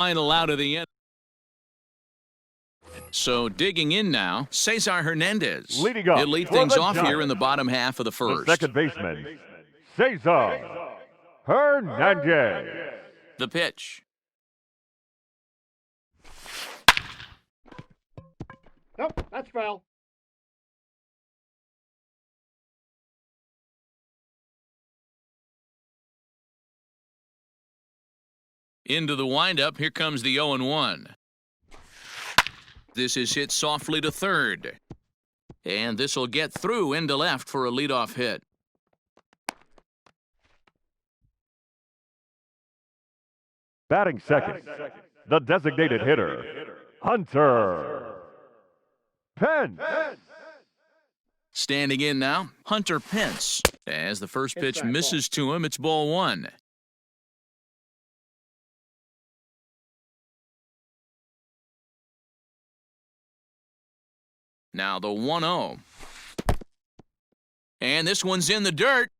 Final out of the end. So digging in now, Cesar Hernandez. Leading up He'll lead for things the off here Giants, in the bottom half of the the first. second baseman, Cesar Hernandez. The pitch. Nope, that's foul. Into the windup, here comes the 0-1. This is hit softly to third. And this will get through into left for a leadoff hit. Batting second, the designated hitter, Hunter Pence. Standing in now, Hunter Pence. As the first pitch misses to him, it's ball one. Now the 1-0. And this one's in the dirt.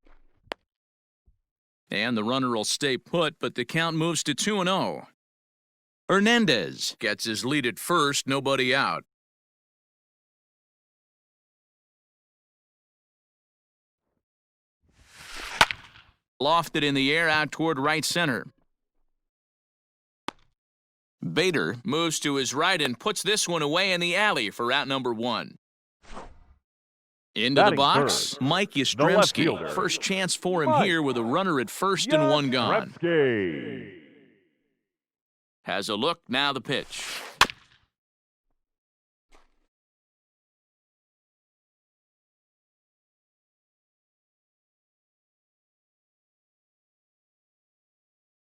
And the runner will stay put, but the count moves to 2-0. Hernandez gets his lead at first, nobody out. Lofted in the air out toward right center. Bader moves to his right and puts this one away in the alley for out number one. Into the Batting box, third, Mike the left Yastrzemski. fielder, First chance for him Mike here with a runner at first and one gone. Yastrzemski. Has a look, now the pitch.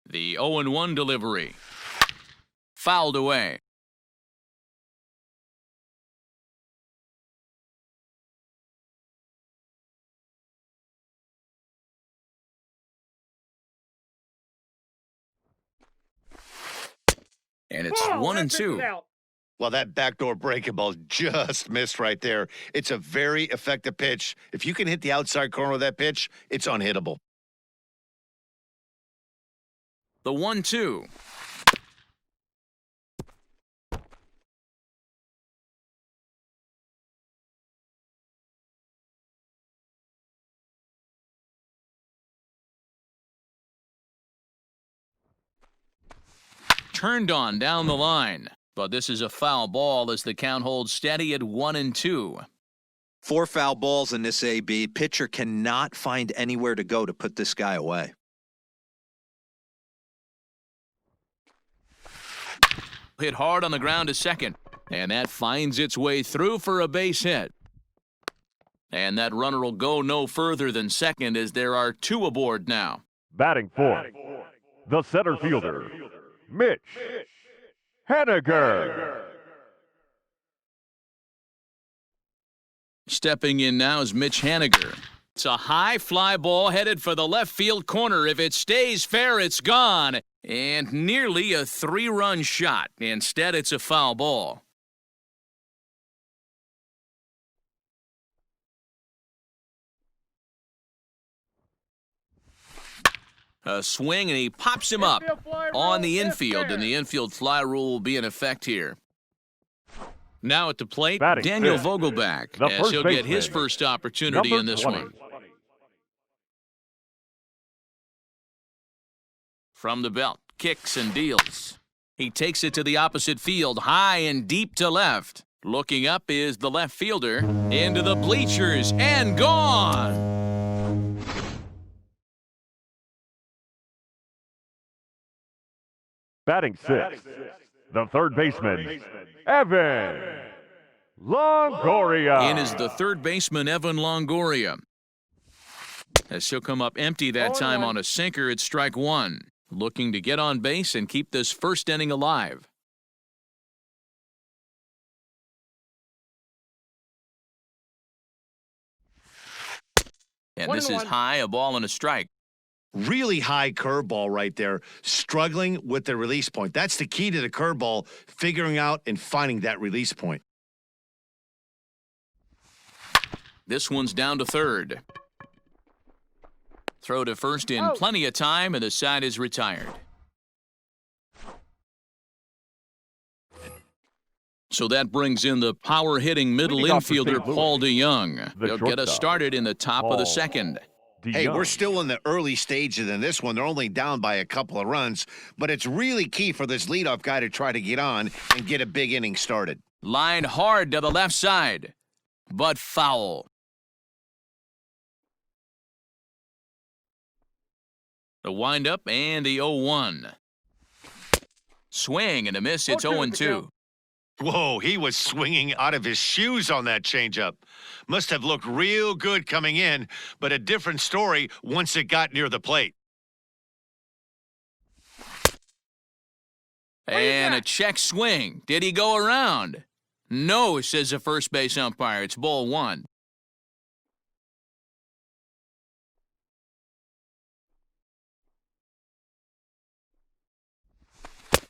The 0-1 delivery. Fouled away. And it's 1-2. Well, that backdoor breaking ball just missed right there. It's a very effective pitch. If you can hit the outside corner of that pitch, it's unhittable. The 1-2. Turned on down the line, but this is a foul ball as the count holds steady at 1-2. 4 foul balls in this AB. Pitcher cannot find anywhere to go to put this guy away. Hit hard on the ground to second, and that finds its way through for a base hit. And that runner will go no further than second as there are 2 aboard now. Batting fourth, the center fielder, Mitch Haniger. Stepping in now is Mitch Haniger. It's a high fly ball headed for the left field corner. If it stays fair, it's gone. And nearly a 3-run shot. Instead, it's a foul ball. A swing, and he pops him up on the infield, and the infield fly rule will be in effect here. Now at the plate, Batting Daniel fifth, Vogelback, the as first he'll get baseman, his first opportunity number in this 20. one. From the belt, kicks and deals. He takes it to the opposite field, high and deep to left. Looking up is the left fielder, into the bleachers, and gone! Batting sixth, the third baseman, Evan Longoria. In is the third baseman, Evan Longoria. As he'll come up empty that time on a sinker, it's strike one. Looking to get on base and keep this first inning alive. And this is high, a ball and a strike. Really high curveball right there, struggling with the release point. That's the key to the curveball, figuring out and finding that release point. This one's down to third. Throw to first in plenty of time, and the side is retired. So that brings in the power-hitting middle Leading off for infielder St. Louis, Paul DeYoung. the He'll get us shortstop, started in the top of the Paul second. Hey, we're DeYoung. still in the early stages in this one. They're only down by a couple of runs, but it's really key for this leadoff guy to try to get on and get a big inning started. Line hard to the left side, but foul. The windup and the 0-1. Swing and a miss. It's 0-2. Whoa, he was swinging out of his shoes on that changeup. Must have looked real good coming in, but a different story once it got near the plate. And a check swing. Did he go around? No, says the first base umpire. It's ball one.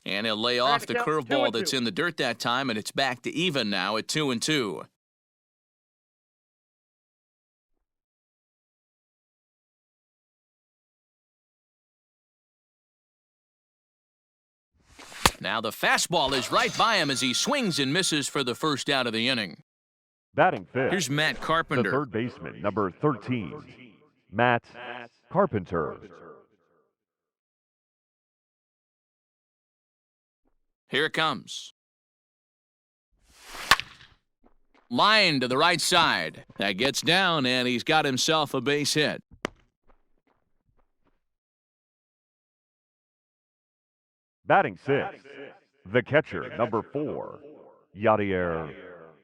And he'll lay off the curveball that's in the dirt that time, and it's back to even now at 2-2. Now the fastball is right by him as he swings and misses for the first out of the inning. Batting fifth, Here's Matt the Carpenter. third baseman, number 13, Matt Carpenter. Here it comes. Line to the right side. That gets down, and he's got himself a base hit. Batting sixth, the catcher, number 4, Yadier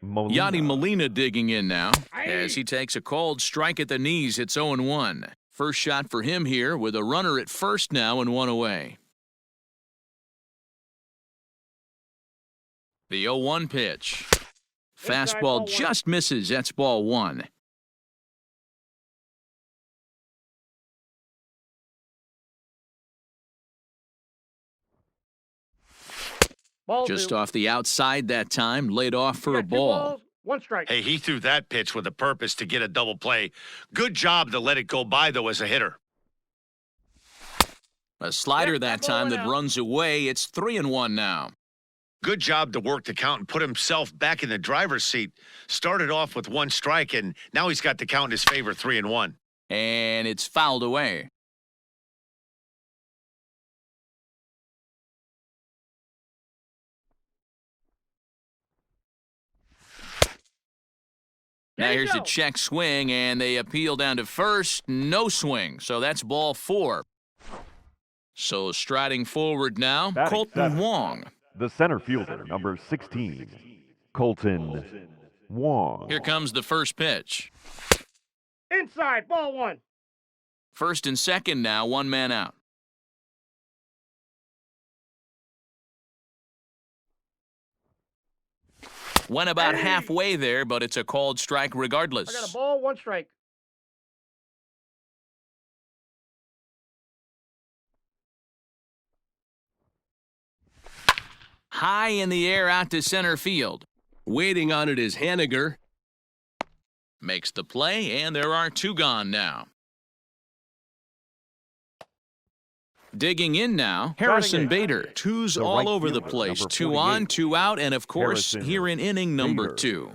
Molina. Yadi Molina digging in now as he takes a called strike at the knees. It's 0-1. First shot for him here with a runner at first now and one away. The 0-1 pitch. Fastball just misses. That's ball one. Just off the outside that time, laid off for a ball. One strike. Hey, he threw that pitch with a purpose to get a double play. Good job to let it go by, though, as a hitter. A slider that time that runs away. It's 3-1 now. Good job to work the count and put himself back in the driver's seat. Started off with one strike, and now he's got the count in his favor, 3-1. And it's fouled away. Now here's a check swing, and they appeal down to first. No swing, so that's ball four. So striding forward now, Batting Colton seventh, Wong. the center fielder, number 16, Colton Wong. Here comes the first pitch. Inside, ball one. First and second now, one man out. Went about halfway there, but it's a called strike regardless. I got a ball, one strike. High in the air out to center field. Waiting on it is Haniger. Makes the play, and there are two gone now. Digging in now, Harrison Bader. Twos The all right over the fielder, place. number 2 on, 48. 2 out, and of course, Harrison here in inning number Bader. 2.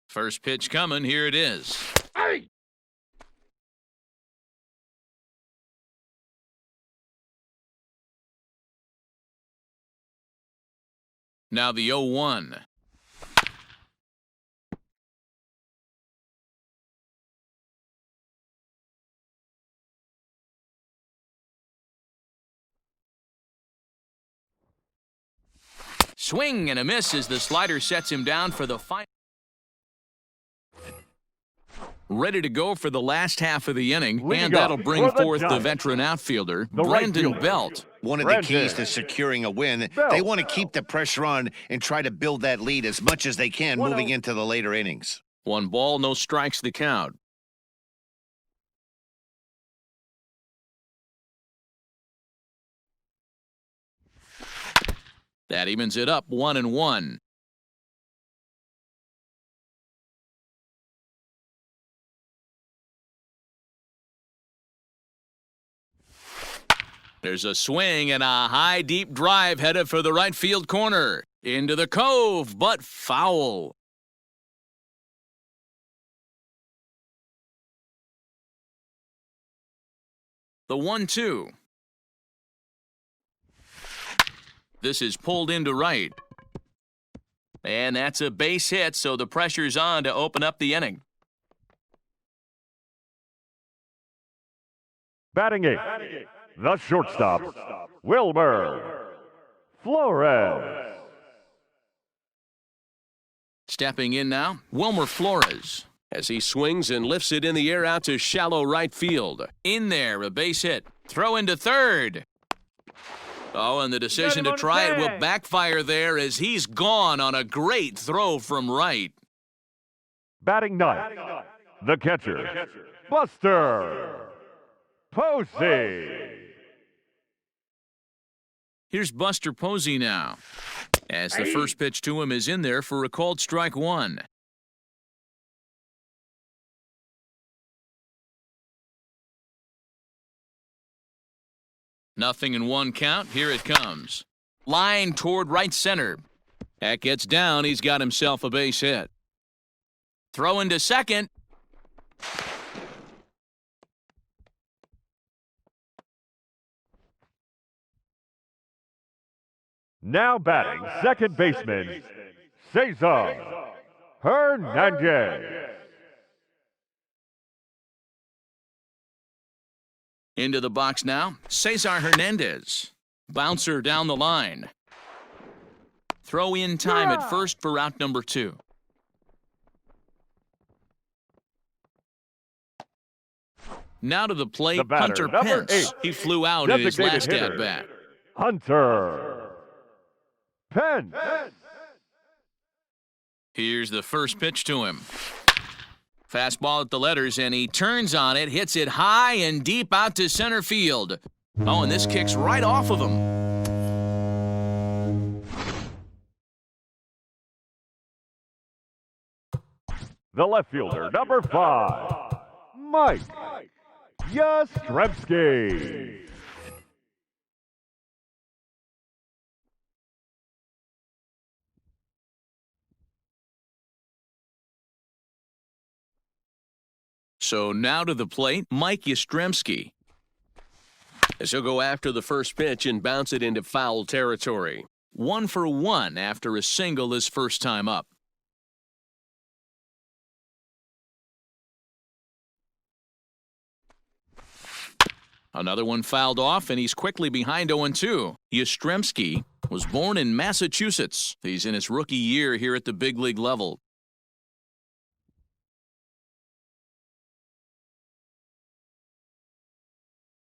First pitch coming, here it is. Hey! Now the 0-1. Swing and a miss as the slider sets him down for the final. Ready to go for the last half of the inning, Leading and that'll up bring for the forth the Giants, veteran outfielder, the right Brandon fielder. Belt. One of the keys Brandon to securing a win, Belt. they want to keep the pressure on and try to build that lead as much as they can moving into the later innings. 1 ball, no strikes the count. That evens it up 1-1. There's a swing and a high, deep drive headed for the right field corner. Into the cove, but foul. The 1-2. This is pulled into right. And that's a base hit, so the pressure's on to open up the inning. Batting eighth, the shortstop, Wilmer Flores. Stepping in now, Wilmer Flores. As he swings and lifts it in the air out to shallow right field. In there, a base hit. Throw into third. Oh, and the decision to try it will backfire there as he's gone on a great throw from right. Batting ninth, the catcher, Buster Posey. Here's Buster Posey now. As the first pitch to him is in there for a called strike one. Nothing in one count. Here it comes. Line toward right center. That gets down. He's got himself a base hit. Throw into second. Now batting, second baseman, Cesar Hernandez. Into the box now, Cesar Hernandez. Bouncer down the line. Throw in time at first for out number 2. Now to the plate, The batter, Hunter number Pence. 8, He flew out in his designated last hitter, at-bat. Hunter Pence. Here's the first pitch to him. Fastball at the letters, and he turns on it, hits it high and deep out to center field. Oh, and this kicks right off of him. The left fielder, number 5, Mike Yastrzemski. So now to the plate, Mike Yastrzemski. As he'll go after the first pitch and bounce it into foul territory. 1 for 1 after a single his first time up. Another one fouled off, and he's quickly behind 0-2. Yastrzemski was born in Massachusetts. He's in his rookie year here at the big league level.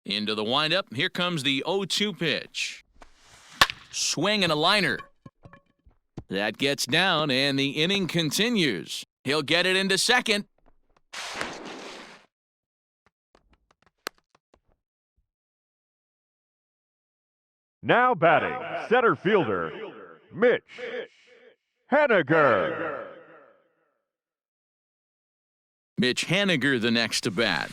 Into the windup. Here comes the 0-2 pitch. Swing and a liner. That gets down, and the inning continues. He'll get it into second. Now batting, center fielder, Mitch Haniger. Mitch Haniger the next to bat.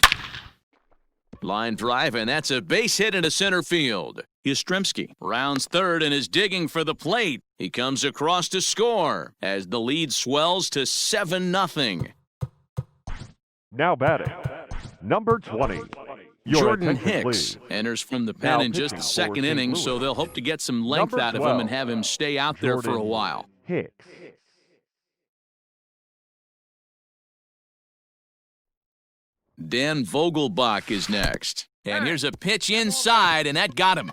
Line drive, and that's a base hit into center field. Yastrzemski rounds third and is digging for the plate. He comes across to score as the lead swells to 7-0. Now batting, number 20, your Jordan attention, Hicks please. enters from the pen Now in just the pitching for second St. inning, Louis. so they'll hope to get some length Number out of him and 12, have him stay out there for a Jordan while. Hicks. Dan Vogelbach is next. And here's a pitch inside, and that got him.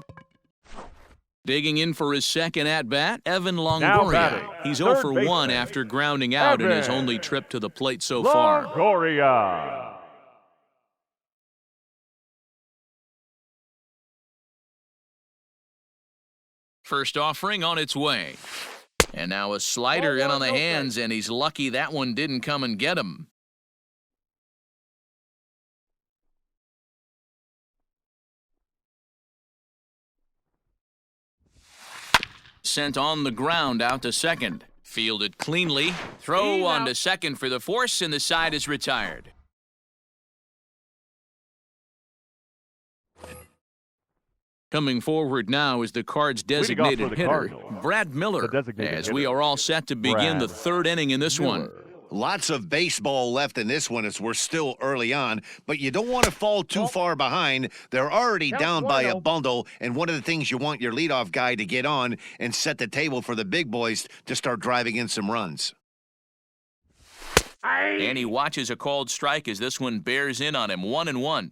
Digging in for his second at-bat, Evan Longoria. batting, He's 0 third for baseman, 1 after grounding out in his Evan only trip to the plate so far. Longoria. First offering on its way. And now a slider in on the hands, and he's lucky that one didn't come and get him. Sent on the ground out to second. Fielded cleanly. Throw on to second for the force, and the side is retired. Coming forward now is the Cards' Leading off for designated the hitter, Cardinals, Brad Miller, the designated as we hitter, are all set to begin the Brad third inning in this one. Miller. Lots of baseball left in this one as we're still early on, but you don't want to fall too far behind. They're already Count down by a 1-0. bundle, and one of the things you want your leadoff guy to get on and set the table for the big boys to start driving in some runs. And he watches a called strike as this one bears in on him, 1-1.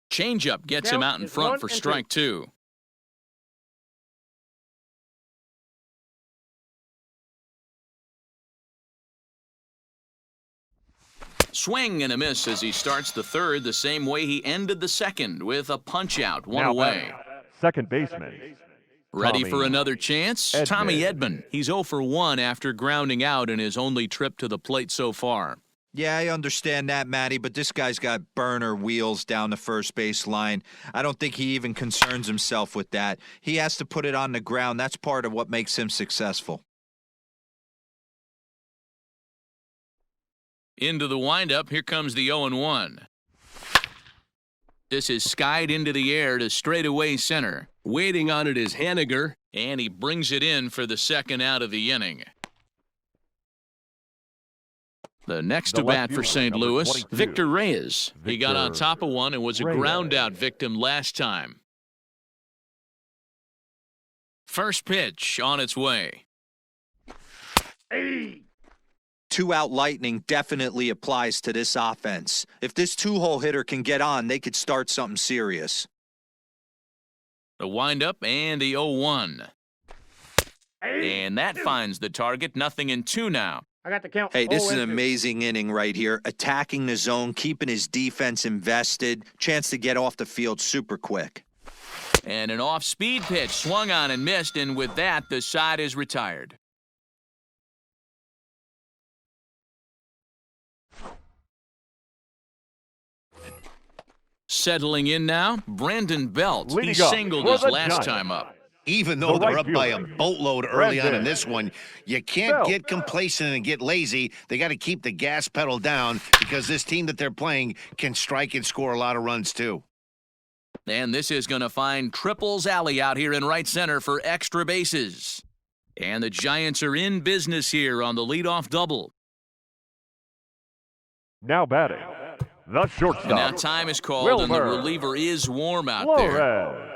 Changeup gets him Count out in is front 1 for and 2. strike 2. Swing and a miss as he starts the third the same way he ended the second with a punch-out, one Now away. batting, second baseman. Ready Tommy for another chance? Edman. Tommy Edman. He's 0 for 1 after grounding out in his only trip to the plate so far. Yeah, I understand that, Matty, but this guy's got burner wheels down the first base line. I don't think he even concerns himself with that. He has to put it on the ground. That's part of what makes him successful. Into the windup, here comes the 0-1. This is skied into the air to straightaway center. Waiting on it is Haniger, and he brings it in for the second out of the inning. The next The to left bat for fielder, St. number Louis, 22. Victor Reyes. He got on Victor top of one and was a Reyes. ground-out victim last time. First pitch on its way. Two-out lightning definitely applies to this offense. If this two-hole hitter can get on, they could start something serious. The windup and the 0-1. And that finds the target. 0-2 now. I got the count. Hey, this is an 0-2. amazing inning right here. Attacking the zone, keeping his defense invested. Chance to get off the field super quick. And an off-speed pitch swung on and missed, and with that, the side is retired. Settling in now, Brandon Belt. He Leading off singled for his the last Giants. time up. Even though The they're right up by a fielder, boatload early on in Brandon this one, you can't Belt. get complacent and get lazy. They got to keep the gas pedal down because this team that they're playing can strike and score a lot of runs too. And this is going to find Triples Alley out here in right center for extra bases. And the Giants are in business here on the leadoff double. Now batting, the And now shortstop, time is called, and the Wilmer reliever is warm out there. Flores.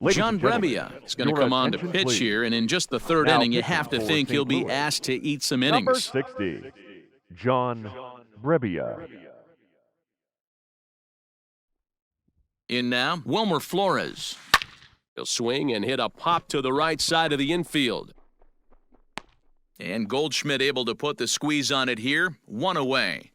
Ladies John and gentlemen, Brebbia is going to your come on to attention, pitch please. here, and in just the third Now inning, you pitching have to for think he'll St. be Louis. asked to eat some Number innings. 60, John Brebbia. In now, Wilmer Flores. He'll swing and hit a pop to the right side of the infield. And Goldschmidt able to put the squeeze on it here, one away.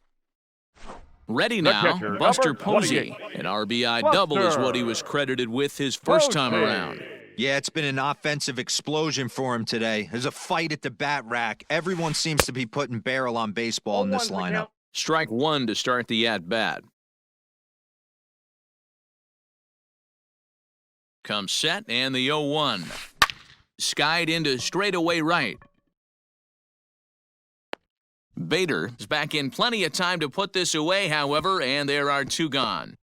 Ready The now, catcher, Buster number Posey. 28. An RBI double is what he was credited with his first time Posey. around. Yeah, it's been an offensive explosion for him today. There's a fight at the bat rack. Everyone seems to be putting barrel on baseball in 0-1 this is the lineup. count. Strike one to start the at-bat. Comes set, and the 0-1. Skied into straightaway right. Bader is back in plenty of time to put this away, however, and there are two gone.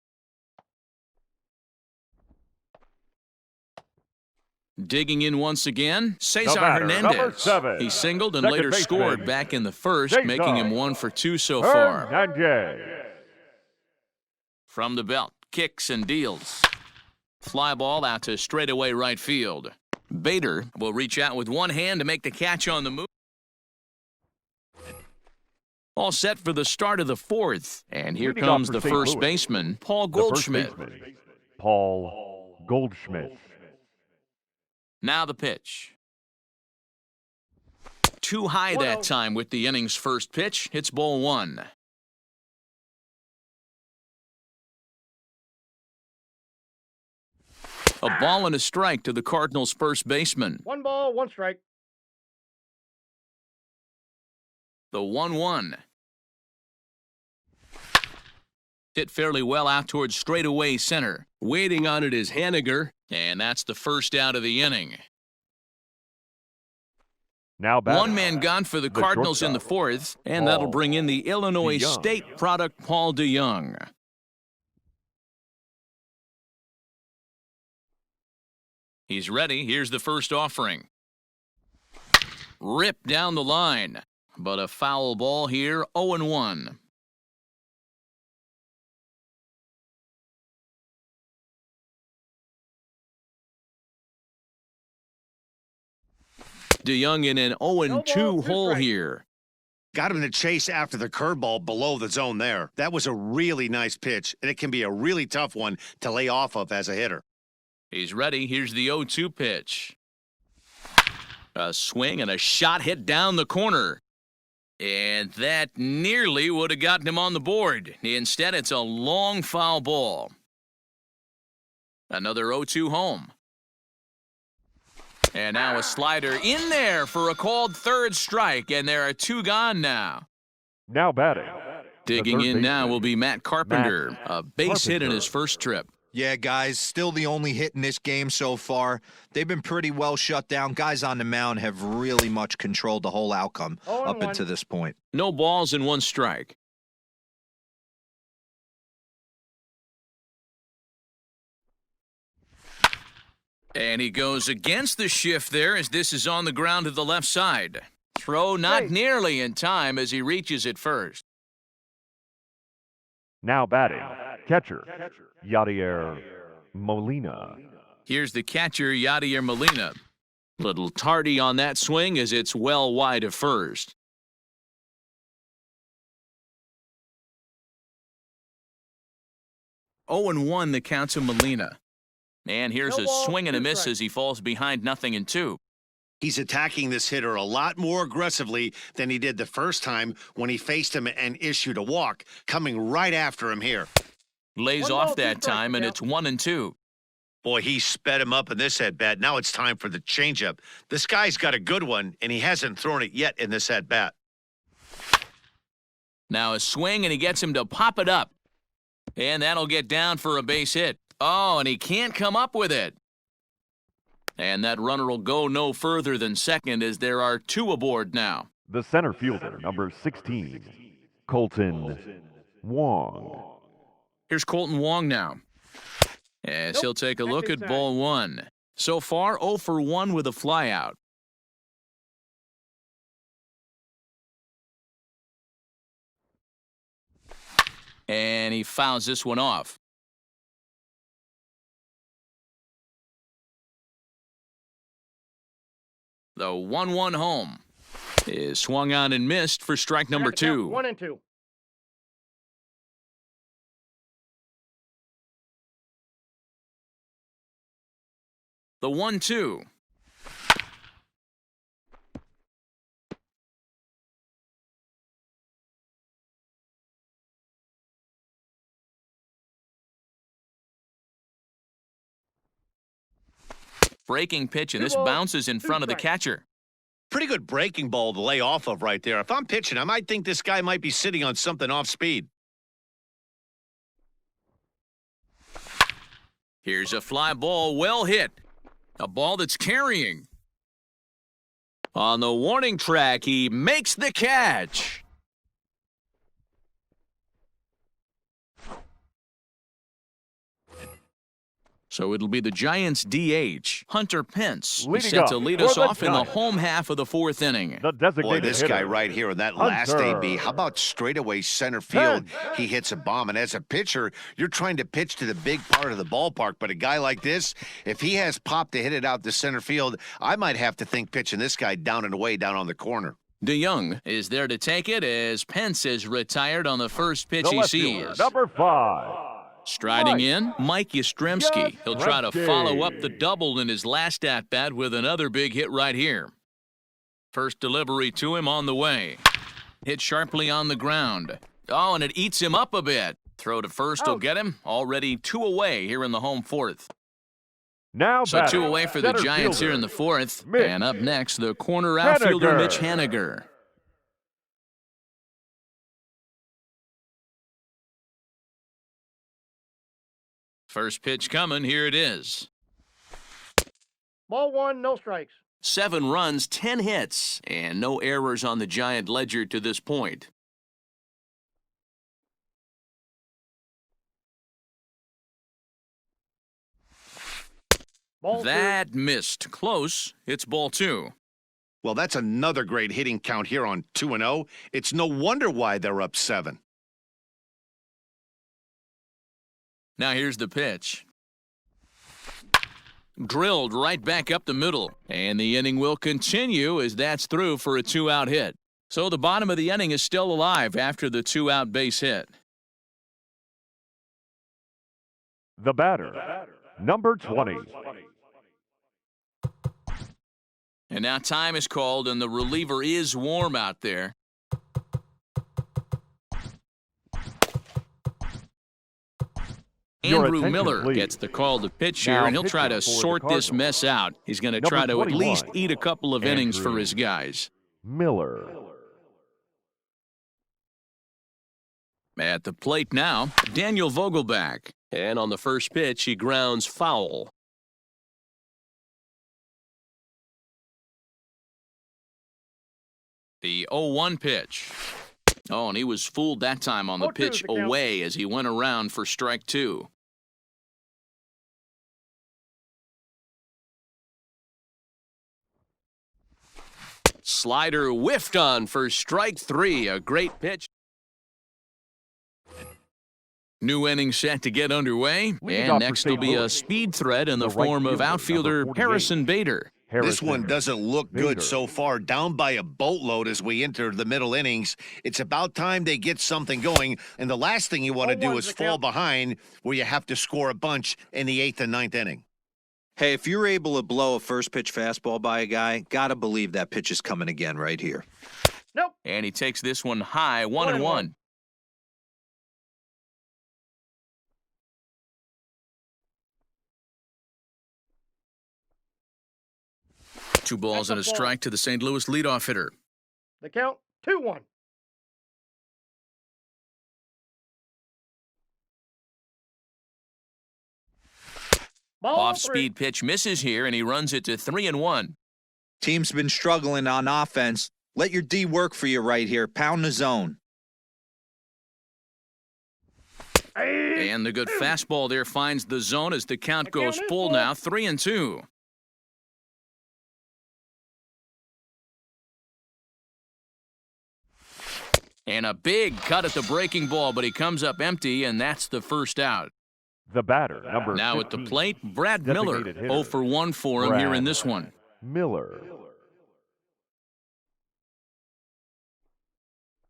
Digging in once again, Cesar batter, number Hernandez. 7. He singled and Second later baseman, scored back in the first, Cesar making him 1 for 2 so far. Hernandez. From the belt, kicks and deals. Fly ball out to straightaway right field. Bader will reach out with one hand to make the catch on the move. All set for the start of the fourth. And here Leading off comes for the St. first Louis, baseman, Paul The first Goldschmidt. baseman, Paul Goldschmidt. Now the pitch. Too high that time with the inning's first pitch. It's ball one. A ball and a strike to the Cardinals' first baseman. 1 ball, 1 strike. The 1-1. Hit fairly well out towards straightaway center. Waiting on it is Haniger, and that's the first out of the inning. Now batting. One man gone for the The Cardinals in the shortstop, fourth, and that'll Paul bring in the Illinois DeYoung. State product, Paul DeYoung. He's ready. Here's the first offering. Ripped down the line, but a foul ball here, 0-1. DeYoung in an 0-2 hole here. Got him to chase after the curveball below the zone there. That was a really nice pitch, and it can be a really tough one to lay off of as a hitter. He's ready. Here's the 0-2 pitch. A swing and a shot hit down the corner. And that nearly would have gotten him on the board. Instead, it's a long foul ball. Another 0-2 home. And now a slider in there for a called third strike, and there are two gone now. Now batting. Digging The third in now baseman, will be Matt Carpenter, a base hit in his first trip. Yeah, guys, still the only hit in this game so far. They've been pretty well shut down. Guys on the mound have really much controlled the whole outcome up 0-1. until this point. No balls and one strike. And he goes against the shift there as this is on the ground to the left side. Throw not Hey. nearly in time as he reaches it first. Now batting. Catcher, Yadier Molina. Here's the catcher, Yadier Molina. Little tardy on that swing as it's well wide of first. Oh and 1 the count to Molina. And here's No a ball, swing and a two miss strikes. as he falls behind 0-2. He's attacking this hitter a lot more aggressively than he did the first time when he faced him and issued a walk, coming right after him here. Lays One off ball, two that strikes, time, and Miguel. it's 1-2. Boy, he sped him up in this at-bat. Now it's time for the changeup. This guy's got a good one, and he hasn't thrown it yet in this at-bat. Now a swing, and he gets him to pop it up. And that'll get down for a base hit. Oh, and he can't come up with it. And that runner will go no further than second as there are two aboard now. The center fielder, number 16, Colton Wong. Here's Colton Wong now. As he'll take a look at inside. ball one. So far, 0 for 1 with a flyout. And he fouls this one off. The 1-1 home is swung on and missed for strike number Back to count, 2. 1-2. The 1-2. Breaking pitch, and Two this balls, bounces in two front of the strikes. catcher. Pretty good breaking ball to lay off of right there. If I'm pitching, I might think this guy might be sitting on something off speed. Here's a fly ball, well hit. A ball that's carrying. On the warning track, he makes the catch. So it'll be the Giants' DH, Hunter Pence, who's Leading set to up lead for us the off in the Giants. home half of the fourth inning. The designated Boy, this hitter, guy right here in that last Hunter AB, how about straightaway center field? He hits a bomb. And as a pitcher, you're trying to pitch to the big part of the ballpark. But a guy like this, if he has pop to hit it out to center field, I might have to think pitching this guy down and away down on the corner. DeYoung is there to take it as Pence is retired on the first pitch the he left fielder, sees. number 5. Striding Mike in, Mike Yastrzemski. He'll try to Yastrzemski. follow up the double in his last at-bat with another big hit right here. First delivery to him on the way. Hit sharply on the ground. Oh, and it eats him up a bit. Throw to first will Ouch. get him. Already 2 away here in the home fourth. Now So batting, 2 away for the center Giants fielder, here in the fourth. Mitch And up next, the corner outfielder, Haniger. Mitch Haniger. First pitch coming, here it is. Ball 1, no strikes. 7 runs, 10 hits, and no errors on the Giant ledger to this point. Ball That missed. Close. It's ball 2. Well, that's another great hitting count here on 2-0. It's no wonder why they're up 7. Now here's the pitch. Drilled right back up the middle. And the inning will continue as that's through for a 2-out hit. So the bottom of the inning is still alive after the 2-out base hit. The batter, number 20. And now time is called, and the reliever is warm out there. Your Andrew attention, Miller please. gets the call to pitch Now here, and he'll try pitching to for the sort this Cardinals. mess out. He's going to Number try to at 21, least eat a couple of innings for Andrew his guys. Miller. At the plate now, Daniel Vogelback. And on the first pitch, he grounds foul. The 0-1 pitch. Oh, and he was fooled that time on the 0-2 pitch the count. away as he went around for strike 2. Slider whiffed on for strike 3. A great pitch. New inning set to get underway. Leading And off for next will St. be a Louis, speed threat in the the right form of fielder, outfielder number 48. Harrison Bader. This one Harrison doesn't look good Bader. so far, down by a boatload as we enter the middle innings. It's about time they get something going, and the last thing you want to do 0-1 is the fall count. behind where you have to score a bunch in the 8th and 9th inning. Hey, if you're able to blow a first pitch fastball by a guy, gotta believe that pitch is coming again right here. Nope. And he takes this one high, 1-1. 1-1. Two balls and a That's a ball. strike to the St. Louis leadoff hitter. The count, 2-1. Ball 3. Off-speed pitch misses here, and he runs it to 3-1. Team's been struggling on offense. Let your D work for you right here. Pound the zone. And the good fastball there finds the zone as the count The goes count is full full. now, 3-2. And a big cut at the breaking ball, but he comes up empty, and that's the first out. The batter, number Now at the 15, plate, Brad Miller. designated hitter. 0 for 1 for him here in Brad this one. Miller.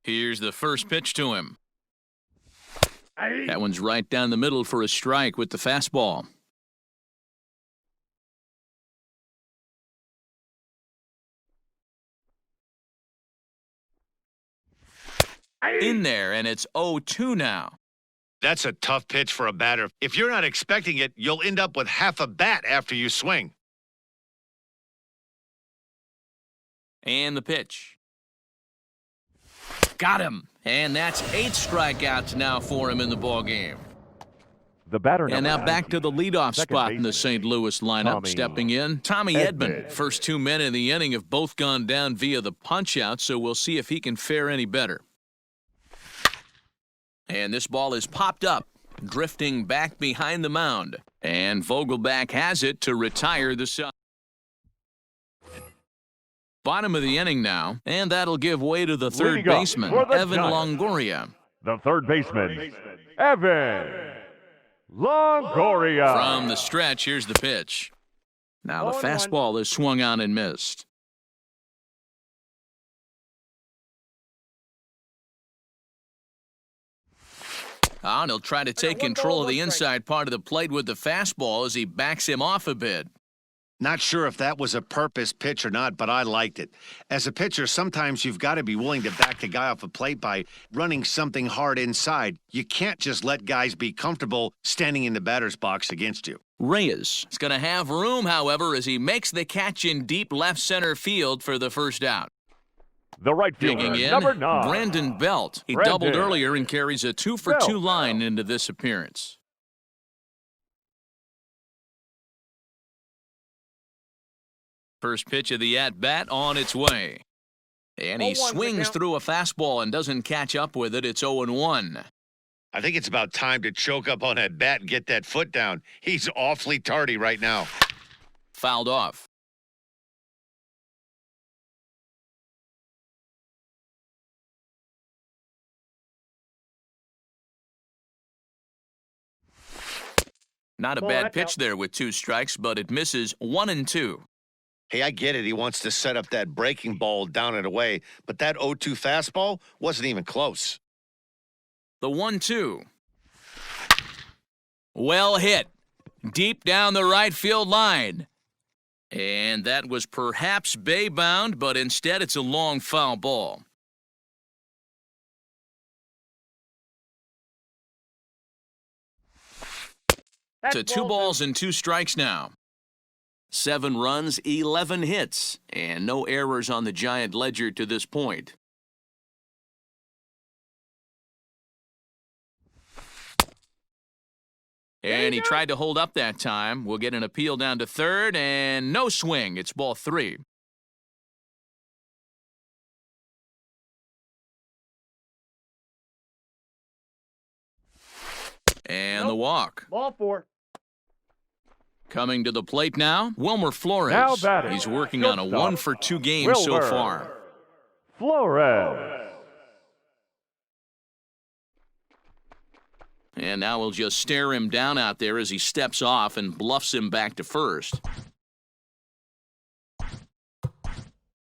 Here's the first pitch to him. That one's right down the middle for a strike with the fastball. In there, and it's 0-2 now. That's a tough pitch for a batter. If you're not expecting it, you'll end up with half a bat after you swing. And the pitch. Got him. And that's 8 strikeouts now for him in the ballgame. The batter, And number now back to the 19, leadoff second spot in the baseman, St. Louis lineup. Tommy Stepping in, Tommy Edman. Edman. First 2 men in the inning have both gone down via the punch-out, so we'll see if he can fare any better. And this ball is popped up, drifting back behind the mound. And Vogelback has it to retire the side. Bottom of the inning now, and that'll give way to the third Leading up baseman, for the Evan Giants. Longoria. The third baseman, Evan Longoria. From the stretch, here's the pitch. Now the 0-1. fastball is swung on and missed. And he'll try to take 1 control ball, of the 1 strike. inside part of the plate with the fastball as he backs him off a bit. Not sure if that was a purpose pitch or not, but I liked it. As a pitcher, sometimes you've got to be willing to back the guy off a plate by running something hard inside. You can't just let guys be comfortable standing in the batter's box against you. Reyes is going to have room, however, as he makes the catch in deep left center field for the first out. The right fielder, Digging in, number 9, Brandon Belt. He Brandon doubled earlier and carries a 2-for-2 Belt. line into this appearance. First pitch of the at-bat on its way. And he 0-1 swings count. through a fastball and doesn't catch up with it. It's 0-1. I think it's about time to choke up on that bat and get that foot down. He's awfully tardy right now. Fouled off. Not a Ball, bad that's pitch out. there with 2 strikes, but it misses 1-2. Hey, I get it. He wants to set up that breaking ball down and away, but that 0-2 fastball wasn't even close. The 1-2. Well hit. Deep down the right field line. And that was perhaps bay-bound, but instead it's a long foul ball. That's To 2 ball balls and 2 strikes now. 7 runs, 11 hits, and no errors on the Giant ledger to this point. And he tried to hold up that time. We'll get an appeal down to third, and no swing. It's ball 3. And the walk. Ball 4. Coming to the plate now, Wilmer Flores. Now batting. He's working on a Shortstop. 1-for-2 game so Wilmer far. Flores. And now we'll just stare him down out there as he steps off and bluffs him back to first. Your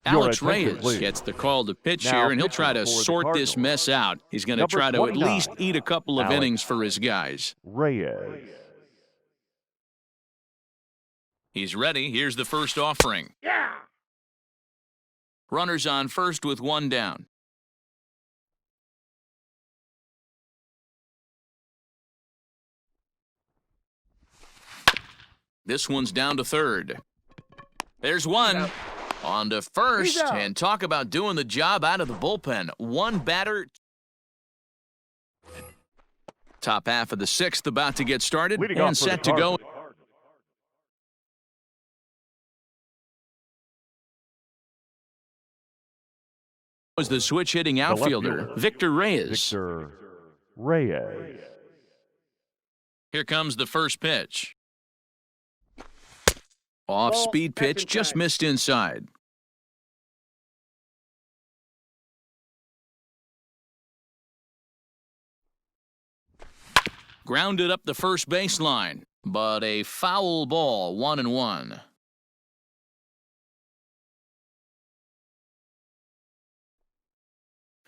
Alex attention, Reyes please. gets the call to pitch Now here, and he'll pitching try to for the sort this Cardinals. mess out. He's going to Number try to at 29, least eat a couple of Alex innings for his guys. Reyes. He's ready. Here's the first offering. Yeah. Runners on first with 1 down. This one's down to third. There's one. On to first. He's out. And talk about doing the job out of the bullpen. 1 batter. Top half of the 6th about to get started Leading and off for the set to go. Cardinals. Was the switch hitting left outfielder, fielder, Victor Reyes. Victor Reyes. Here comes the first pitch. Off Ball, speed that's pitch, just inside. missed inside. Grounded up the first baseline, but a foul ball, 1-1.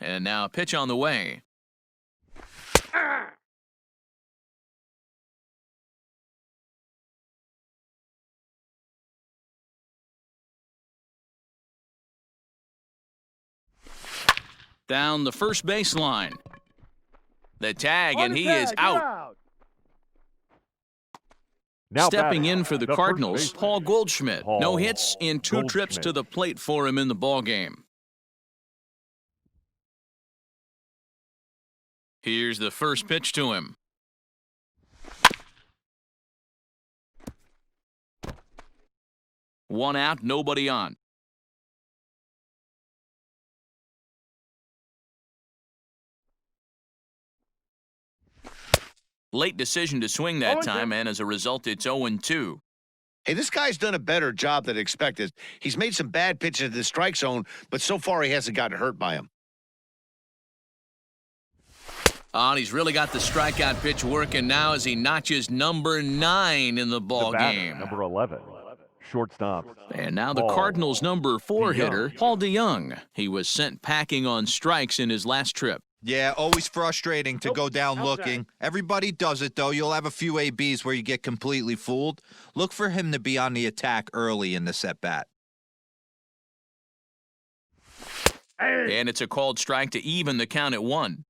And now a pitch on the way. Down the first baseline. The tag, On and the he tag, is you're out. Now Stepping batting, in for the first Cardinals, baseman, Paul Goldschmidt. Paul No hits in 2 trips to Goldschmidt. the plate for him in the ballgame. Here's the first pitch to him. One out, nobody on. Late decision to swing that 0-2. time, and as a result, it's 0-2. Hey, this guy's done a better job than expected. He's made some bad pitches in the strike zone, but so far he hasn't gotten hurt by them. Oh, and he's really got the strikeout pitch working now as he notches number 9 in the ball the batter, game. number 11, shortstop. And now the Paul Cardinals' number 4 DeYoung. hitter, Paul DeYoung. He was sent packing on strikes in his last trip. Yeah, always frustrating to Nope, go down outside. looking. Everybody does it, though. You'll have a few ABs where you get completely fooled. Look for him to be on the attack early in the at-bat. And it's a called strike to even the count at 1.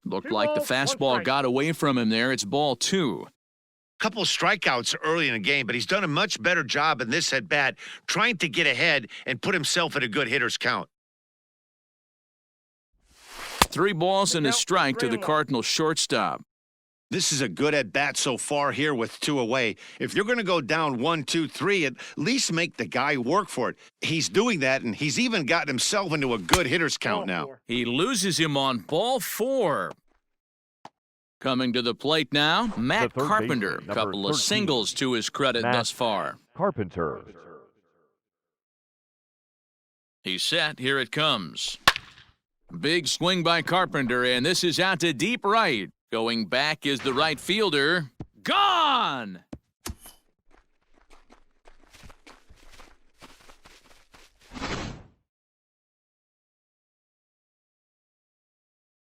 Looked 2 like the balls, 1 fastball strike. got away from him there. It's ball 2. Couple of strikeouts early in the game, but he's done a much better job in this at bat, trying to get ahead and put himself at a good hitter's count. 3 balls and a strike to the 3-1. Cardinals shortstop. This is a good at-bat so far here with 2 away. If you're going to go down 1, 2, 3, at least make the guy work for it. He's doing that, and he's even gotten himself into a good hitter's count Ball now. 4. He loses him on ball 4. Coming to the plate now, Matt The third Carpenter. baseman, number Couple of 13, singles to his credit Matt thus far. Carpenter. He's set. Here it comes. Big swing by Carpenter, and this is out to deep right. Going back is the right fielder. Gone!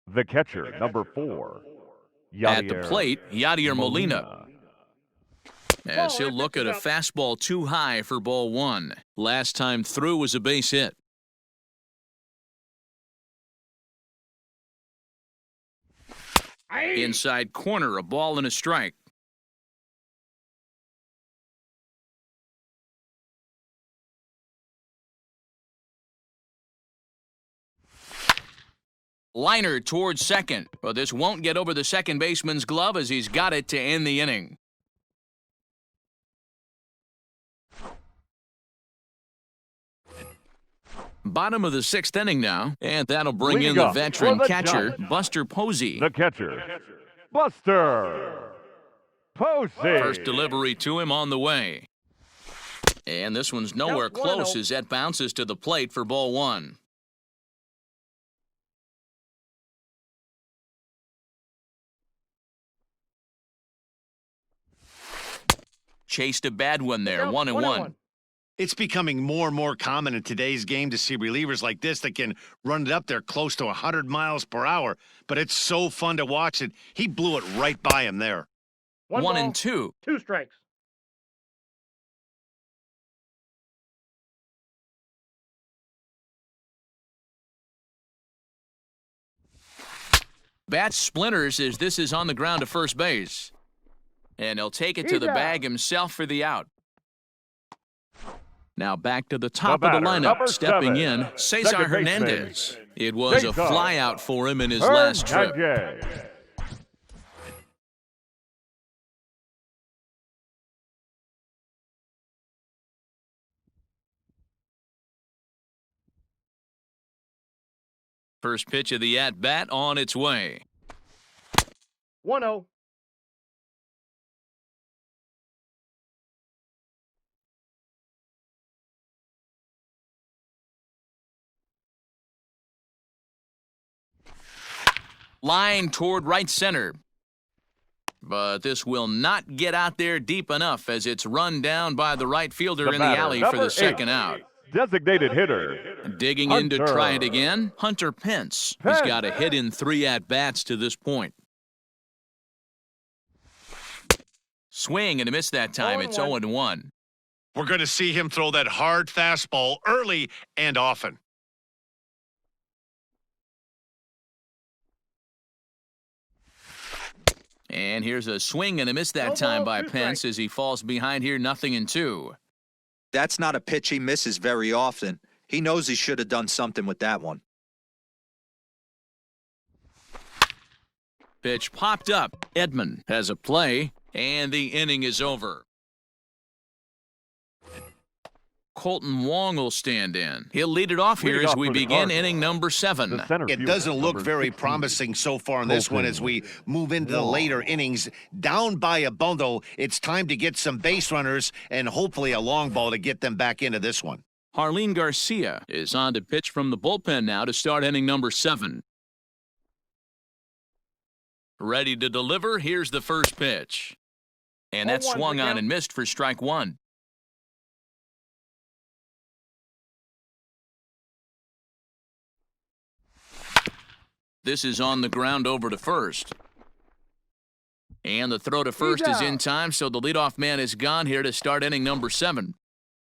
The catcher, number 4. At the Yadier plate, Yadier Molina. As Ball, he'll that look at a pitch is fastball too high for ball 1. Last time through was a base hit. Inside corner, a ball and a strike. Liner towards second, but this won't get over the second baseman's glove as he's got it to end the inning. Bottom of the 6th inning now, and that'll bring Leading in the up veteran for the catcher, Giants. Buster Posey. The catcher, Buster Posey. First delivery to him on the way. And this one's nowhere Count 1-0. close as that bounces to the plate for ball 1. Chased a bad one there, Count 1-1. It's becoming more and more common in today's game to see relievers like this that can run it up there close to 100 miles per hour. But it's so fun to watch it. He blew it right by him there. 1 1 ball, and 2. 2 strikes. Bat splinters as this is on the ground to first base. And he'll take it to He's the out. bag himself for the out. Now back to the top of the batter, lineup. number Stepping 7, in, Cesar second baseman, Hernandez. It was a Cesar flyout for him in his last trip. Hernandez. First pitch of the at-bat on its way. 1-0. Line toward right center. But this will not get out there deep enough as it's run down by the right fielder in the batter, alley for number the second 8, out. Designated hitter, Digging in to try it Hunter. again, Hunter Pence. He's got a hit in 3 at-bats to this point. Swing and a miss that time. It's 0-1. We're going to see him throw that hard fastball early and often. And here's a swing and a miss that No time ball, by 2 Pence strikes. as he falls behind here, 0-2. That's not a pitch he misses very often. He knows he should have done something with that one. Pitch popped up. Edman has a play, and the inning is over. Colton Wong will stand in. He'll lead it off here Leading as off we for the begin Cardinals, inning number 7. the center It fielder, doesn't look number very 16, promising so far in this one Colton as we move into the Wong. later innings. Down by a bundle, it's time to get some base runners and hopefully a long ball to get them back into this one. Harleen Garcia is on to pitch from the bullpen now to start inning number 7. Ready to deliver. Here's the first pitch. And that 0-1 swung for on count. and missed for strike 1. This is on the ground over to first. And the throw to first is in out. time, so the leadoff man is gone here to start inning number 7.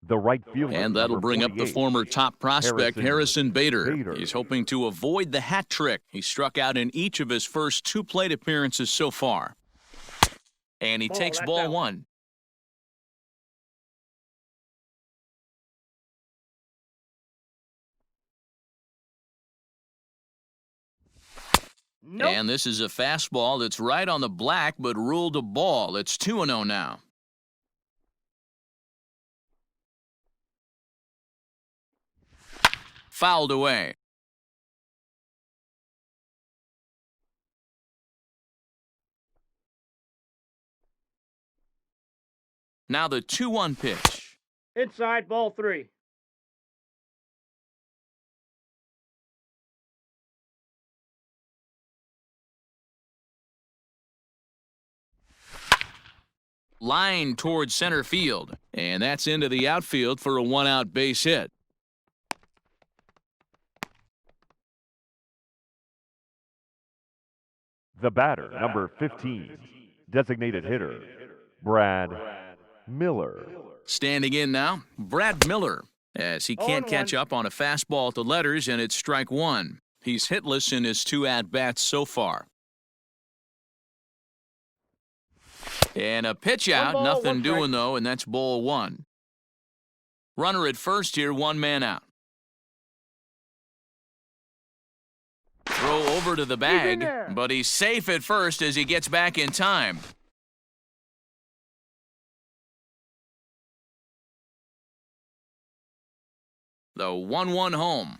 The right fielder, And that'll number bring up the 48, former top prospect, Harrison Bader. Bader. He's hoping to avoid the hat trick. He struck out in each of his first 2 plate appearances so far. And he Ball, takes that's ball out. 1. Nope. And this is a fastball that's right on the black but ruled a ball. It's 2-0 now. Fouled away. Now the 2-1 pitch. Inside, ball 3. Line towards center field. And that's into the outfield for a 1-out base hit. The batter, number 15, designated hitter, Brad Miller. Standing in now, Brad Miller, as he can't 0-1. catch up on a fastball at the letters, and it's strike 1. He's hitless in his 2 at-bats so far. And a pitch out, ball, nothing 1 strike. doing though, and that's ball 1. Runner at first here, 1 man out. Throw over to the bag, there. but he's safe at first as he gets back in time. The 1-1 home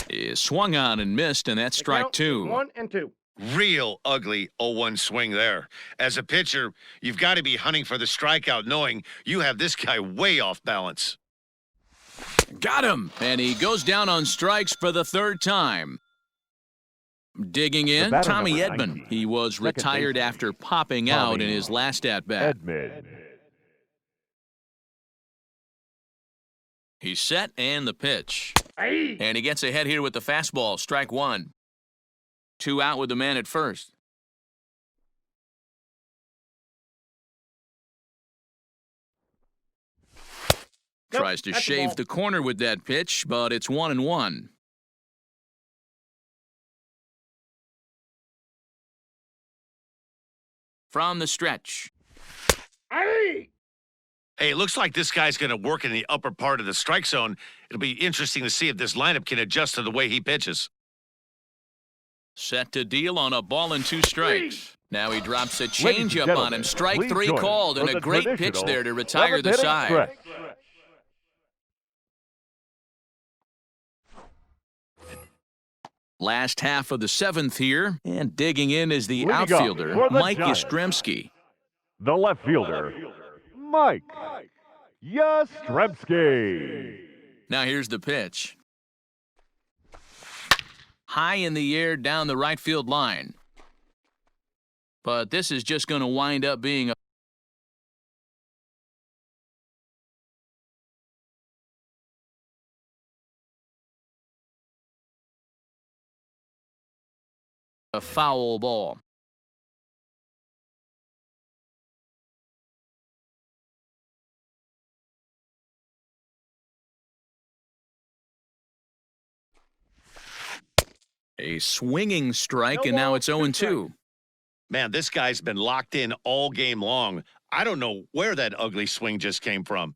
is swung on and missed, and that's The strike count is 2. 1 and 2. Real ugly 0-1 swing there. As a pitcher, you've got to be hunting for the strikeout, knowing you have this guy way off balance. Got him! And he goes down on strikes for the 3rd time. Digging in, batter, Tommy number Edman. 19, He was second retired baseman, after popping out in Tommy his last at-bat. Edmund. He's set, and the pitch. Hey. And he gets ahead here with the fastball, strike 1. 2 out with the man at first. Nope, Tries to that's a shave ball. the corner with that pitch, but it's 1-1. From the stretch. Hey. Hey, it looks like this guy's going to work in the upper part of the strike zone. It'll be interesting to see if this lineup can adjust to the way he pitches. Set to deal on a ball and 2 strikes. Now he drops a Ladies and changeup on gentlemen, him. Strike please 3 join us called, for and the a great pitch traditional there to retire the 7th inning side. stretch. Last half of the 7th here, and digging in is the Leading up outfielder, for the Mike Giants. Yastrzemski. The left fielder, Mike Yastrzemski. Now here's the pitch. High in the air down the right field line. But this is just going to wind up being a foul ball. A swinging strike, No and now ball, it's 2 0-2. strikes. Man, this guy's been locked in all game long. I don't know where that ugly swing just came from.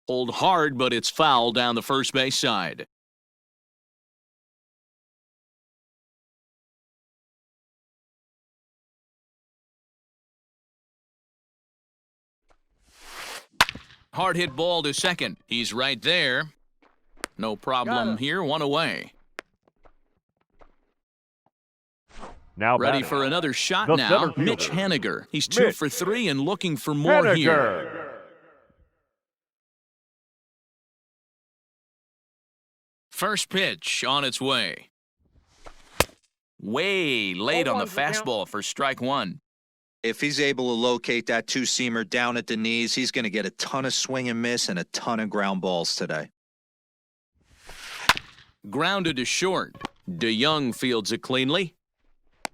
Hold hard, but it's foul down the first base side. Hard hit ball to second. He's right there. No problem here. 1 away. Now Ready batting, for another shot the now. center fielder, Mitch Haniger. He's 2 Mitch for 3 and looking for more here. Haniger. First pitch on its way. Way late on the 0-1's the count. fastball for strike 1. If he's able to locate that 2-seamer down at the knees, he's going to get a ton of swing and miss and a ton of ground balls today. Grounded to short. DeYoung fields it cleanly.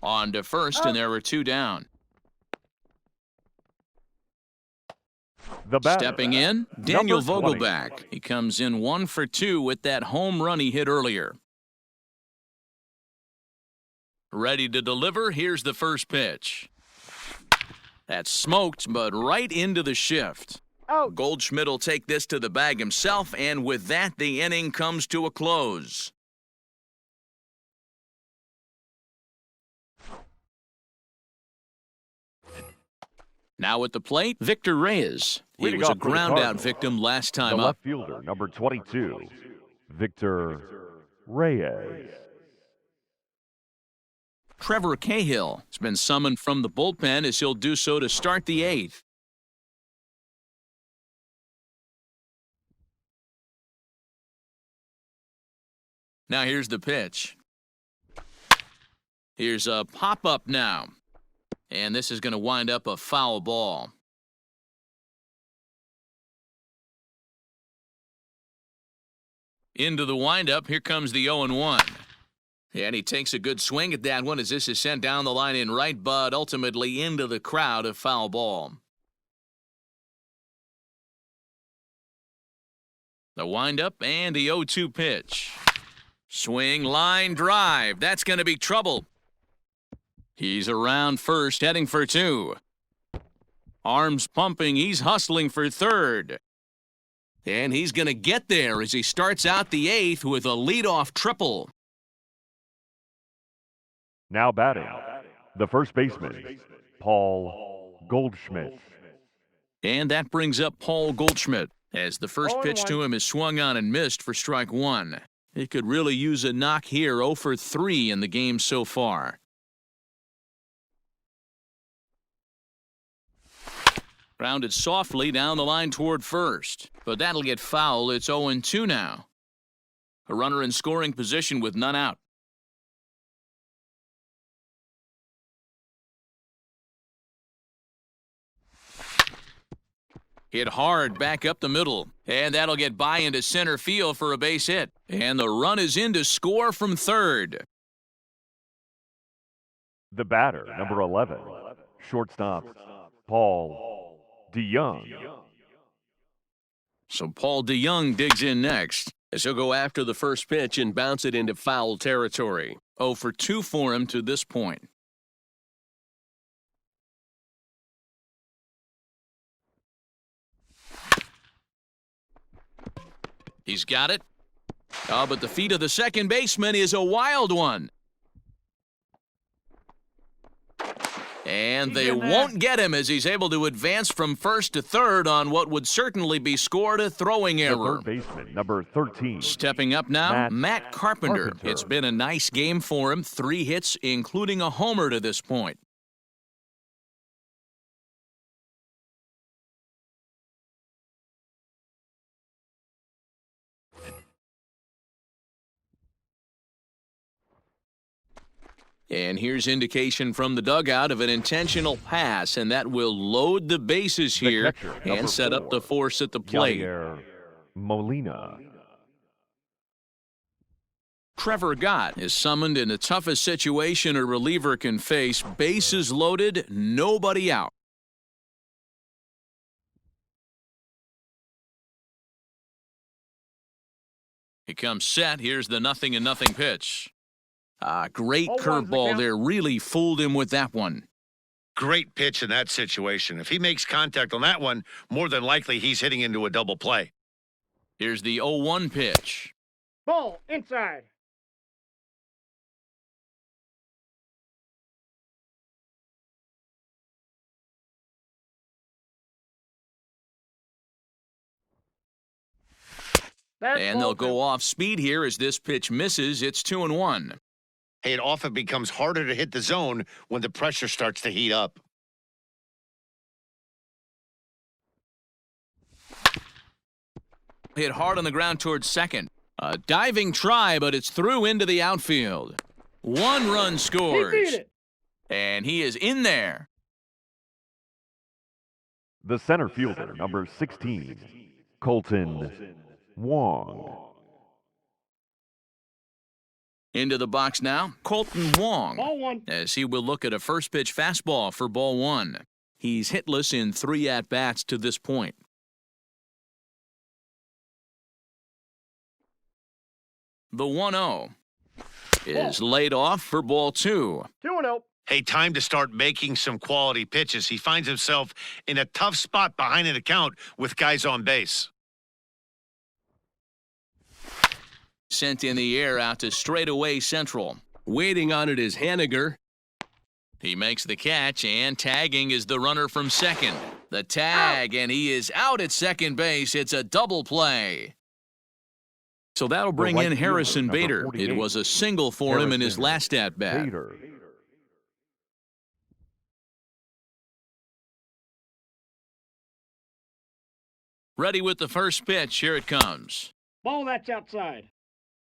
On to first, and there were 2 down. The batter, Stepping in, Daniel number 20. Vogelback. He comes in 1 for 2 with that home run he hit earlier. Ready to deliver. Here's the first pitch. That's smoked, but right into the shift. Out. Goldschmidt will take this to the bag himself, and with that, the inning comes to a close. Now at the plate, Victor Reyes. He Leading was a off for the ground-out Cardinals, victim last The time up. left fielder, number 22, Victor Reyes. Trevor Cahill has been summoned from the bullpen as he'll do so to start the eighth. Now here's the pitch. Here's a pop-up now. And this is going to wind up a foul ball. Into the windup, here comes the 0-1. And he takes a good swing at that one as this is sent down the line in right, but ultimately into the crowd, a foul ball. The windup and the 0-2 pitch. Swing, line, drive. That's going to be trouble. He's around first, heading for two. Arms pumping, he's hustling for third. And he's going to get there as he starts out the eighth with a leadoff triple. Now batting, the first baseman, Paul Goldschmidt. And that brings up Paul Goldschmidt as the first 0-1. pitch to him is swung on and missed for strike one. He could really use a knock here, 0 for 3 in the game so far. Grounded softly down the line toward first, but that'll get foul. It's 0-2 now. A runner in scoring position with none out. Hit hard back up the middle, and that'll get by into center field for a base hit. And the run is in to score from third. The batter, number 11, shortstop, Paul DeYoung. So Paul DeYoung digs in next, as he'll go after the first pitch and bounce it into foul territory. 0 for 2 for him to this point. He's got it. Oh, but the feet of the second baseman is a wild one. And they won't get him as he's able to advance from first to third on what would certainly be scored a throwing The error. third baseman, number 13, Stepping up now, Matt Carpenter. Carpenter. It's been a nice game for him. 3 hits, including a homer to this point. And here's indication from the dugout of an intentional pass, and that will load the bases The here catcher, number and set up 4, the force at the plate. Yadier Molina. Trevor Gott is summoned in the toughest situation a reliever can face. Bases loaded, nobody out. He comes set. Here's the 0-0 pitch. Great 0-1's the curveball count. there. Really fooled him with that one. Great pitch in that situation. If he makes contact on that one, more than likely he's hitting into a double play. Here's the 0-1 pitch. Ball inside. That's And they'll ball go off speed here as this pitch misses. It's 2-1. Hey, it often becomes harder to hit the zone when the pressure starts to heat up. Hit hard on the ground towards second. A diving try, but it's through into the outfield. 1 run He scores. beat it. And he is in there. The center fielder, number 16, Colton Wong. Into the box now, Colton Wong, Ball 1. as he will look at a first pitch fastball for ball 1. He's hitless in 3 at-bats to this point. The 1-0 is laid off for ball 2. 2-0. Hey, time to start making some quality pitches. He finds himself in a tough spot behind an account with guys on base. Sent in the air out to straightaway central. Waiting on it is Haniger. He makes the catch, and tagging is the runner from second. The tag, and he is out at second base. It's a double play. So that'll bring right in fielder, Harrison number Bader. 48, It was a single for him in his Harrison last at-bat. Bader. Ready with the first pitch. Here it comes. Ball, that's outside.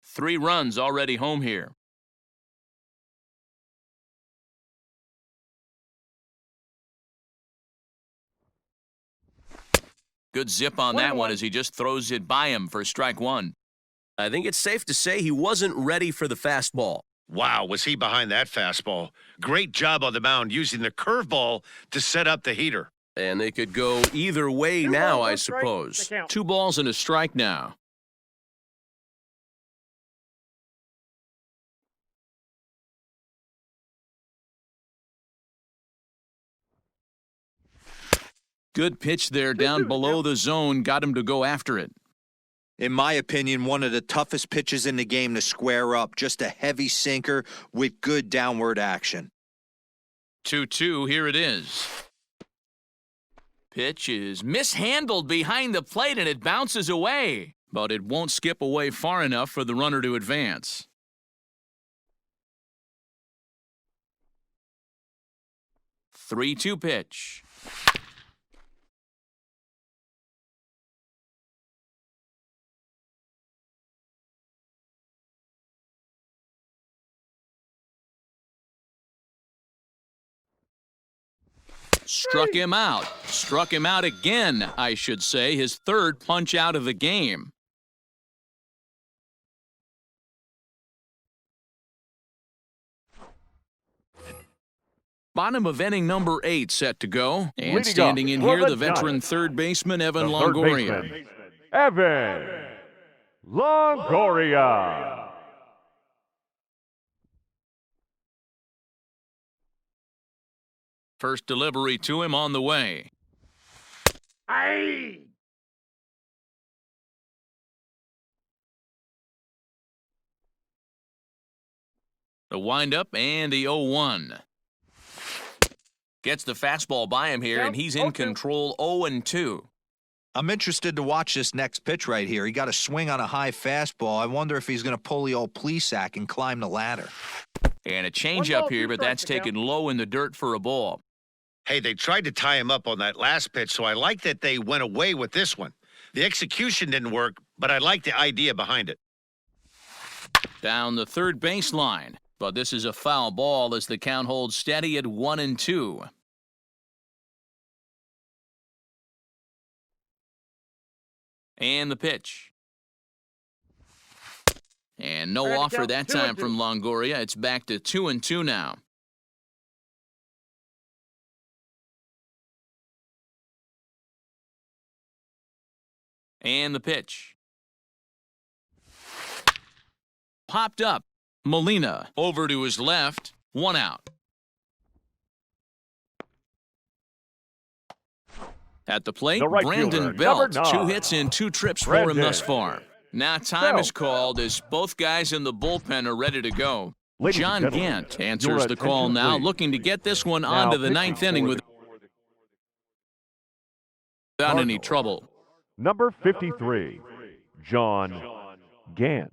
3 runs already home here. Good zip on that one as he just throws it by him for strike 1. I think it's safe to say he wasn't ready for the fastball. Wow, was he behind that fastball? Great job on the mound using the curveball to set up the heater. And they could go either way 2 now, balls, I 1 strike, suppose. the count. 2 balls and a strike now. Good pitch there down below the zone. Got him to go after it. In my opinion, one of the toughest pitches in the game to square up. Just a heavy sinker with good downward action. 2-2, here it is. Pitch is mishandled behind the plate and it bounces away. But it won't skip away far enough for the runner to advance. 3-2 pitch. Struck him out. Struck him out again, I should say. His 3rd punch out of the game. Bottom of inning number 8 set to go. And Leading standing up in for here, the the veteran Giants, third baseman, Evan the third Longoria. baseman, Evan Longoria. First delivery to him on the way. Aye. The windup and the 0-1. Gets the fastball by him here, and he's in control 0-2. I'm interested to watch this next pitch right here. He got a swing on a high fastball. I wonder if he's going to pull the old Plesac and climb the ladder. And a 1 changeup ball, here, 2 but strikes that's to count. taken low in the dirt for a ball. Hey, they tried to tie him up on that last pitch, so I like that they went away with this one. The execution didn't work, but I like the idea behind it. Down the third baseline. But this is a foul ball as the count holds steady at 1-2. And the pitch. And no Ready to offer count, that 2-2. time from Longoria. It's back to 2-2 now. And the pitch. Popped up. Molina over to his left. 1 out. At the plate, The right Brandon fielder, Belt. number 2 9, hits and 2 trips for him Brandon thus far. Now time is Belt. called as both guys in the bullpen are ready to go. Ladies and John gentlemen, Gant answers your the call attention, now, please. looking to get this one Now onto the pitching 9th inning for without the any Cardinals, trouble. Number 53, John Gant.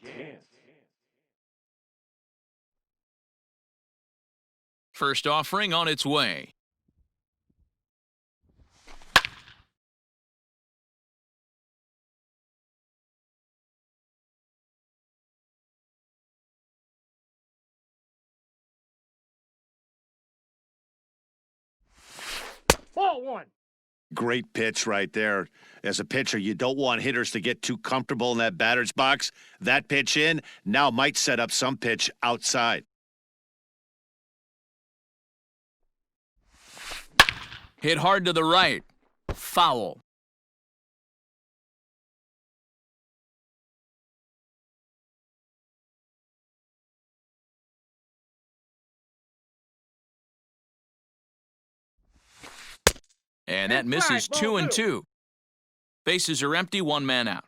First offering on its way. Ball 1. Great pitch right there. As a pitcher, you don't want hitters to get too comfortable in that batter's box. That pitch in now might set up some pitch outside. Hit hard to the right. Foul. And that misses 2-2. Bases are empty, one man out.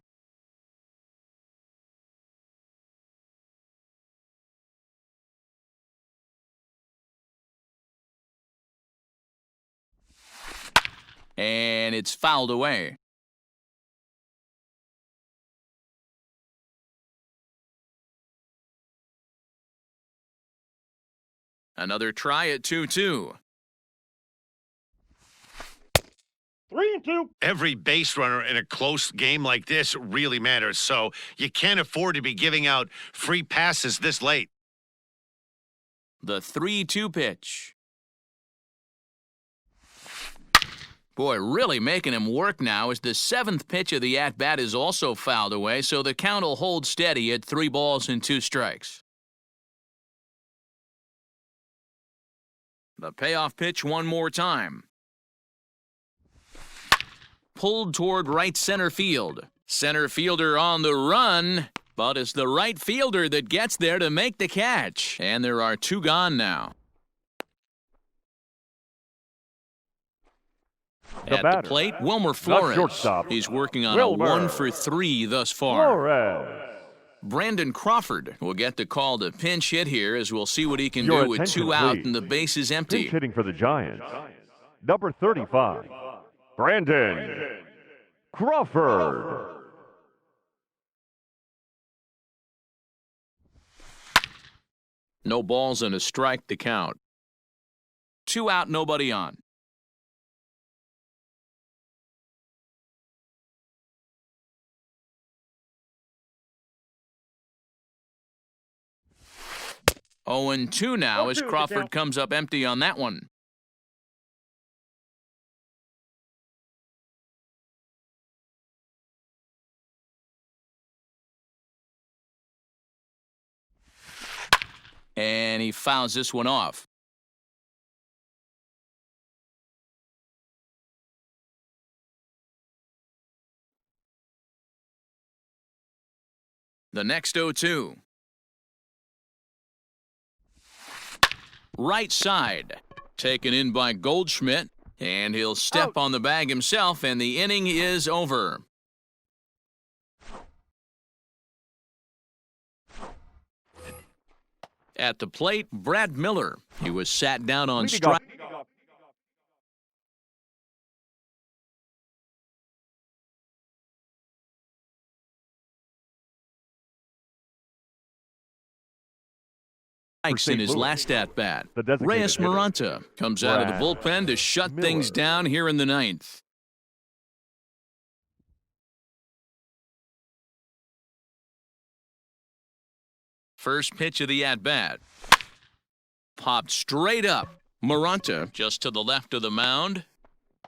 And it's fouled away. Another try at 2-2. 3-2. Every base runner in a close game like this really matters, so you can't afford to be giving out free passes this late. The 3-2 pitch. Boy, really making him work now as the seventh pitch of the at-bat is also fouled away, so the count will hold steady at 3 balls and 2 strikes. The payoff pitch one more time. Pulled toward right center field. Center fielder on the run, but it's the right fielder that gets there to make the catch. And there are 2 gone now. At the plate, Wilmer Flores. He's working on a 1 for 3 thus far. Brandon Crawford will get the call to pinch hit here, as we'll see what he can do with 2 out and the base is empty. Pinch hitting for the Giants, number 35, Brandon Crawford. No balls and a strike to count. 2 out, nobody on. Oh, and 2 now as Crawford comes up empty on that one. And he fouls this one off. The next 0-2. Right side. Taken in by Goldschmidt. And he'll step on the bag himself, and the inning is over. At the plate, Brad Miller. He was sat down on strike. In his last at-bat. Reyes Maranta comes out of the bullpen to shut things down here in the 9th. First pitch of the at-bat. Popped straight up. Maranta just to the left of the mound.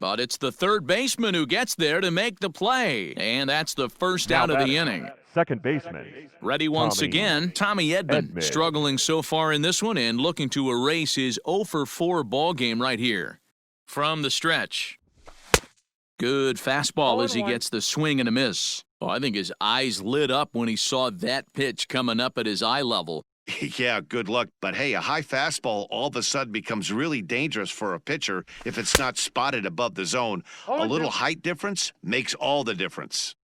But it's the third baseman who gets there to make the play. And that's the first out of the inning. Second baseman. Ready once again, Tommy Edman. Struggling so far in this one and looking to erase his 0 for 4 ball game right here. From the stretch. Good fastball as he gets the swing and a miss. Oh, I think his eyes lit up when he saw that pitch coming up at his eye level. Yeah, good luck. But hey, a high fastball all of a sudden becomes really dangerous for a pitcher if it's not spotted above the zone. A little height difference makes all the difference.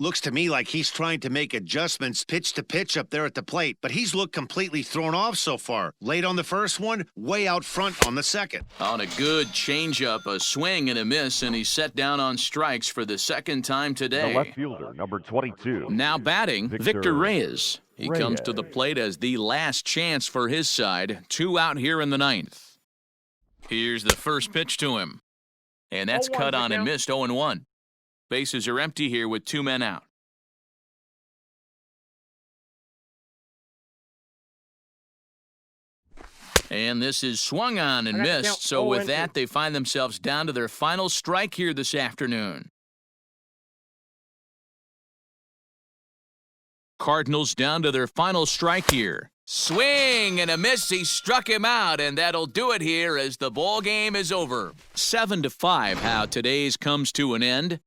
Looks to me like he's trying to make adjustments pitch to pitch up there at the plate, but he's looked completely thrown off so far. Late on the first one, way out front on the second. On a good changeup, a swing and a miss, and he's set down on strikes for the second time today. The left fielder, number 22. Now batting, Victor Reyes. He comes to the plate as the last chance for his side. 2 out here in the 9th. Here's the first pitch to him. And that's cut on and missed, 0-1. Bases are empty here with 2 men out. And this is swung on and missed, so with that, they find themselves down to their final strike here this afternoon. Cardinals down to their final strike here. Swing and a miss. He struck him out, and that'll do it here as the ball game is over. 7-5, how today's comes to an end.